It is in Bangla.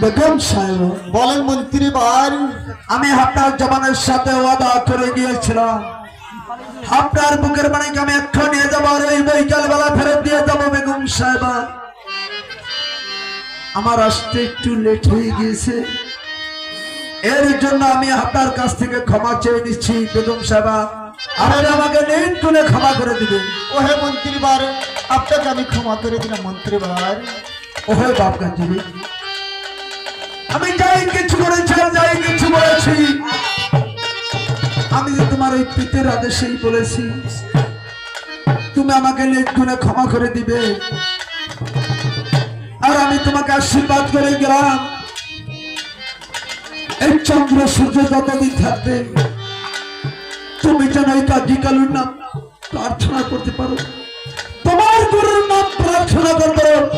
বেগম সাহেব বলেন মন্ত্রী ভাই। আমি আপনার জবানের সাথে ওয়াদা করে গিয়েছিলাম আপনার বুকের মানিকে আমি একটু নিয়ে যাবো আর এই বিকাল বেলা ফেরত দিয়ে যাবো বেগম সাহেব। আমার আসতে একটু লেট হয়ে গিয়েছে, এর জন্য আমি আপনার কাছ থেকে ক্ষমা চেয়ে নিচ্ছি বেগম সাহেব। আপনি আমাকে নির্গুণে ক্ষমা করে দিবেন। ওহে মন্ত্রী ভাই, আপনাকে আমি ক্ষমা করে দিলাম মন্ত্রী ভাই। ওহে বাপ গান্ধী, আমি যাই কিছু করেছি আর যাই কিছু বলেছি আমি যে তোমার ওই পিতের আদেশেই বলেছি, তুমি আমাকে নির্গুণে ক্ষমা করে দিবে। আর আমি তোমাকে আশীর্বাদ করে গেলাম, এই চন্দ্র সূর্য যতদিন থাকবে তুমি যেন এই কাজী কালুর নাম প্রার্থনা করতে পারো, তোমার গুরুর নাম প্রার্থনা করতে পারো।